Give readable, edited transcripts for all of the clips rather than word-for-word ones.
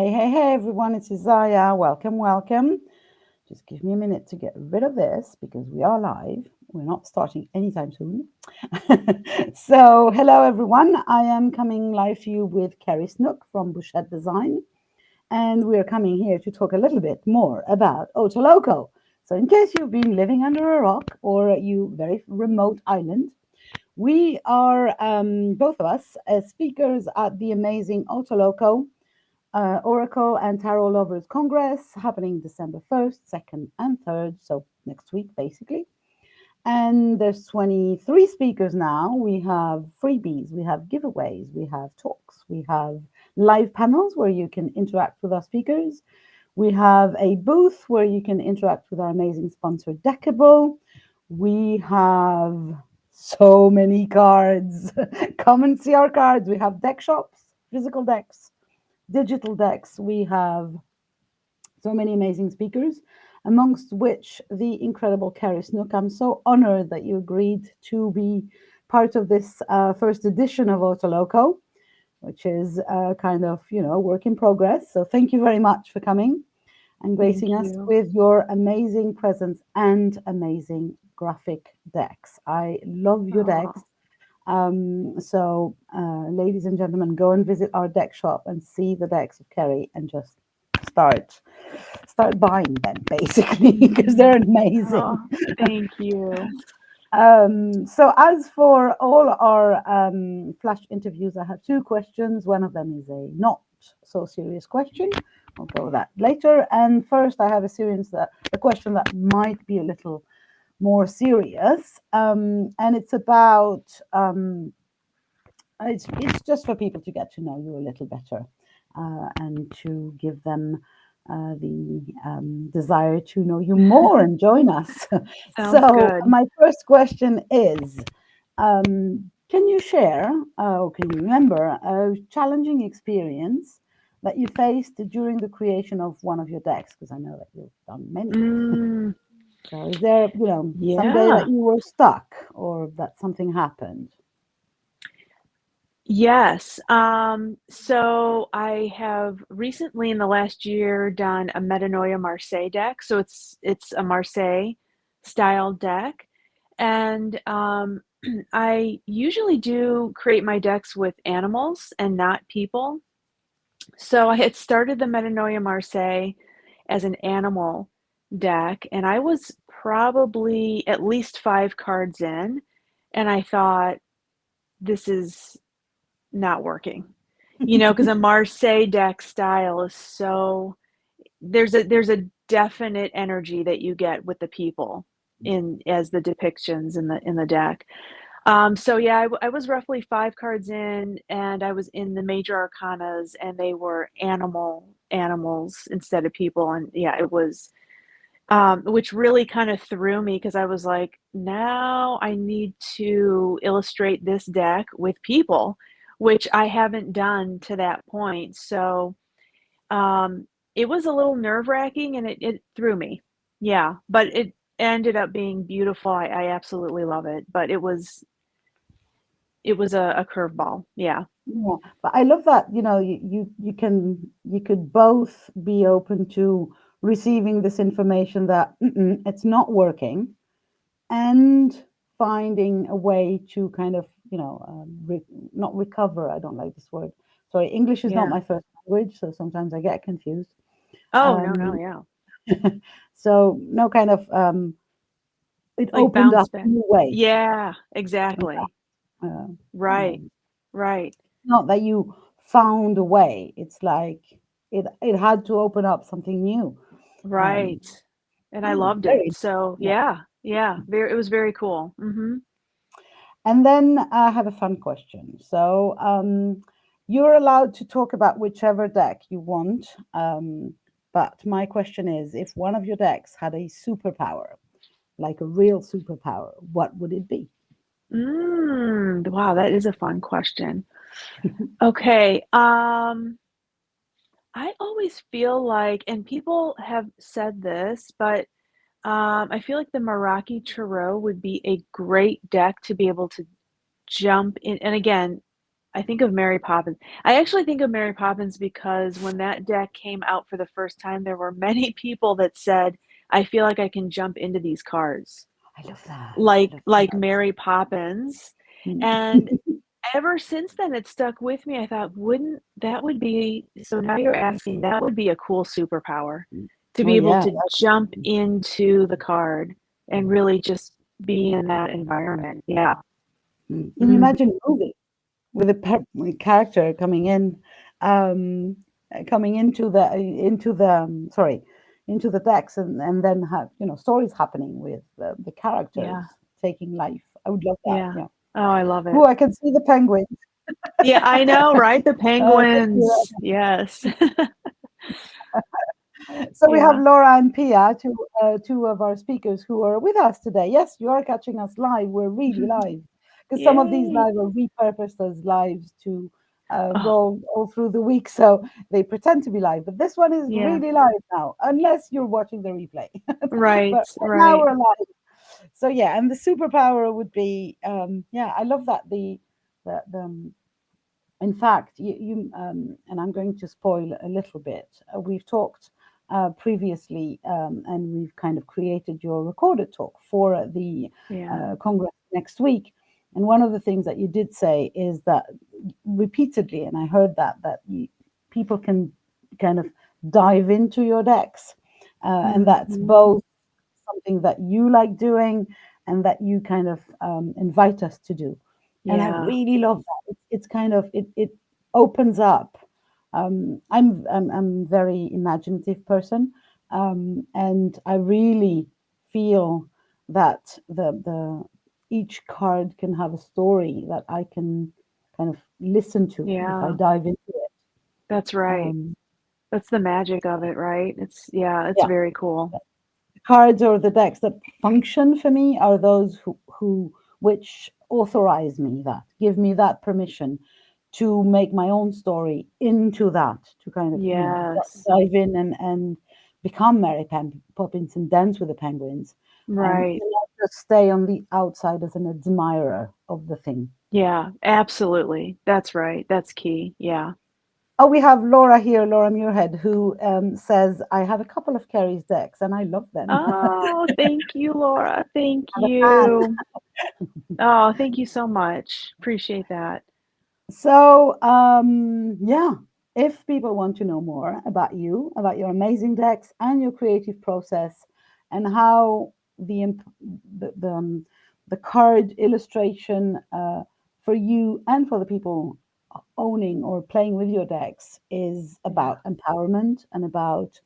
Hey, everyone, it's Isaiah. Welcome, welcome. Just give me a minute to get rid of this because we are live. We're not starting anytime soon. So, hello, everyone. I am coming live to you with Kerri Snook from Bouchette Design, and we are coming here to talk a little bit more about OTALOCO. So, in case you've been living under a rock or you very remote island, we are both of us as speakers at the amazing OTALOCO Oracle and Tarot Lovers Congress happening December 1st, 2nd, and 3rd. So next week, basically. And there's 23 speakers now. We have freebies, we have giveaways, we have talks, we have live panels where you can interact with our speakers. We have a booth where you can interact with our amazing sponsor, Deckible. We have so many cards. Come and see our cards. We have deck shops, physical decks, digital decks. We have so many amazing speakers, amongst which the incredible Kerri Snook. I'm so honored that you agreed to be part of this first edition of OTALOCO, which is kind of, work in progress. So thank you very much for coming and Thank gracing us you. with your amazing presence and amazing graphic decks. I love your decks. Oh, Ladies and gentlemen, go and visit our deck shop and see the decks of Kerri and just start start buying them basically because they're amazing. oh, thank you. So as for all our flash interviews, I have two questions. One of them is a not so serious question. I'll go with that later. And first, I have a question that might be a little more serious, and it's about it's just for people to get to know you a little better, and to give them the desire to know you more and join us. Sounds So, good. my first question is, can you share, or can you remember a challenging experience that you faced during the creation of one of your decks? Because I know that you've done many. Mm, So, is there, some day that yeah. you were stuck or that something happened? Yes. So I have recently in the last year done a Metanoia Marseille deck. So it's a Marseille style deck. And I usually do create my decks with animals and not people. So I had started the Metanoia Marseille as an animal deck, and I was probably at least 5 cards in, and I thought, this is not working. Because a Marseille deck style is so there's a definite energy that you get with the people in as the depictions in the deck. So yeah, I was roughly 5 cards in, and I was in the major arcanas, and they were animals instead of people, and yeah, it was, which really kind of threw me because I was like, now I need to illustrate this deck with people, which I haven't done to that point. So it was a little nerve wracking, and it threw me. Yeah, but it ended up being beautiful. I absolutely love it, but it was a curveball. Yeah. Yeah, but I love that, you could both be open to receiving this information that it's not working and finding a way to kind of, not recover. I don't like this word. Sorry, English is not Yeah. my first language, so sometimes I get confused. Oh, no, Um, yeah. so no kind of it Like opened bounce up back. new ways. Yeah, exactly. Uh, Right. Right. not that you found a way. It's like it had to open up something new. Um, Right. And I loved it. very So, yeah. yeah. Yeah, it was very cool. Mhm. And then I have a fun question. So you're allowed to talk about whichever deck you want. But my question is, if one of your decks had a superpower, like a real superpower, what would it be? Wow, that is a fun question. Okay, I always feel like, and people have said this, but I feel like the Meraki Tarot would be a great deck to be able to jump in. And again, I think of Mary Poppins. I actually think of Mary Poppins because when that deck came out for the first time, there were many people that said, "I feel like I can jump into these cards." I love that. I Like love like that. Mary Poppins, Mm. and ever since then, it stuck with me. I thought, wouldn't that would be so now you're asking, that would be a cool superpower to Oh be able yeah. to jump into the card and really just be in that environment. Yeah. Can you Mhm. imagine a movie with a character um, coming into the sorry, into the decks, and then have stories happening with the characters Yeah. taking life. I would love that. Yeah. Yeah. Oh, I love Oh, it. I can see the penguins. Yeah, I know, right? The I can see penguins. Yes. that. So we have Yeah. Laura and Pia, two of our speakers who are with us today. Yes, you are catching us live. We're really live because some of these Yay. live are repurposed as lives to Oh, go all through the week. So they pretend to be live, but this one is yeah. really live now, unless you're watching the replay. Right, But right now right. we're live. So yeah, and the superpower would be, yeah, I love that the in fact, and I'm going to spoil a little bit. We've talked previously, and we've kind of created your recorded talk for the Yeah. Congress next week. And one of the things that you did say is that repeatedly, and I heard people can kind of dive into your decks, and that's Mhm. both something that you like doing and that you kind of invite us to do. And I Yeah. really love that. It's kind of it opens up. I'm very imaginative person, and I really feel that the each card can have a story that I can kind of listen to if I Yeah. dive into it. That's right. Um, That's the magic of it, right? It's yeah, very cool. cards or the decks that function for me are those who which authorize me, that give me that permission to make my own story into that, to kind of Yes. dive in and become Poppins and dance with the penguins, and Right. not just stay on the outside as an admirer of the thing. Yeah, absolutely. That's right. That's key. Yeah. Oh, we have Laura here, Laura Muirhead, who says, I have a couple of Kerry's decks and I love them. Oh, thank you, Laura. Thank I'm a fan. you. Oh, thank you so much. Appreciate that. So, yeah, if people want to know more about you, about your amazing decks and your creative process, and how the card illustration for you and for the people owning or playing with your decks is Yeah. about empowerment and about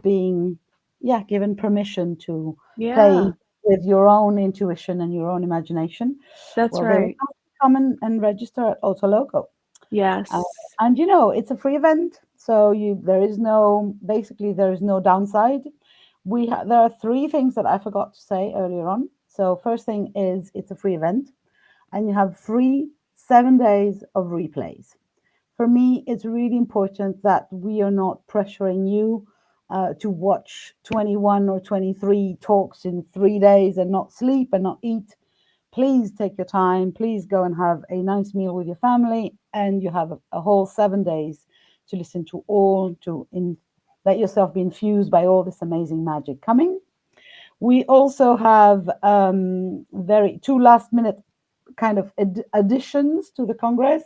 being, yeah, given permission to play Yeah. with your own intuition and your own imagination, That's well, they will right. have to come and register at OTALOCO. Uh, Yes. and it's a free event, so there is no, basically there is no downside. There are three things that I forgot to say earlier on. So first thing is it's a free event, and you have free 7 days of replays. For me, it's really important that we are not pressuring you to watch 21 or 23 talks in 3 days and not sleep and not eat. Please take your time. Please go and have a nice meal with your family, and you have a whole 7 days to listen to let yourself be infused by all this amazing magic coming. We also have very two last minute kind of additions to the Congress.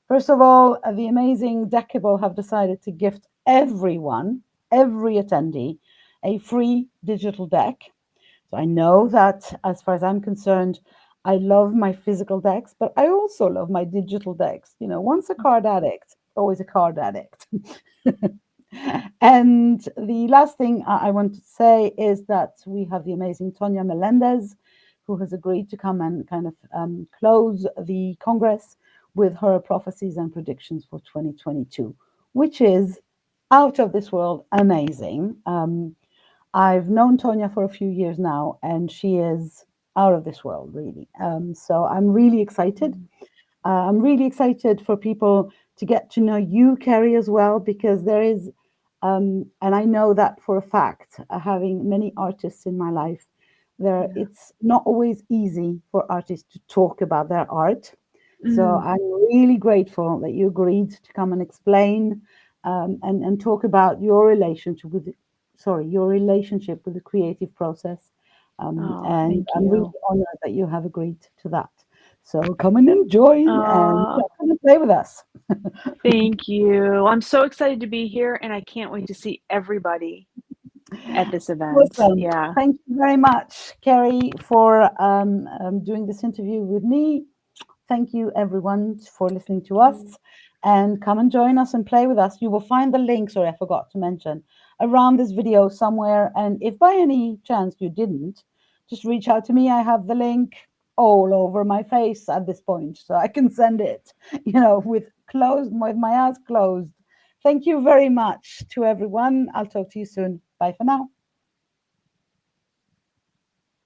First of all, the amazing Deckible have decided to gift everyone, every attendee, a free digital deck. So I know that as far as I'm concerned, I love my physical decks, but I also love my digital decks. Once a card addict, always a card addict. And the last thing I want to say is that we have the amazing TONYA Melendez, who has agreed to come and kind of close the Congress with her prophecies and predictions for 2022, which is out of this world amazing. I've known Tonya for a few years now, and she is out of this world, really. So I'm really excited. Mm. I'm really excited for people to get to know you, Kerri, as well, because there is, and I know that for a fact, having many artists in my life, Yeah. it's not always easy for artists to talk about their art. So I'm really grateful that you agreed to come and explain and talk about your relationship with the creative process. Oh, And thank I'm really you. honored that you have agreed to that. So come and enjoy and Oh, come and play with us. thank you. I'm so excited to be here, and I can't wait to see everybody at this event. Awesome. Yeah. Thank you very much, Kerri, for doing this interview with me. Thank you, everyone, for listening to us. And come and join us and play with us. You will find the link, sorry, I forgot to mention, around this video somewhere. And if by any chance you didn't, just reach out to me. I have the link all over my face at this point, so I can send it, with my eyes closed. Thank you very much to everyone. I'll talk to you soon. Bye for now.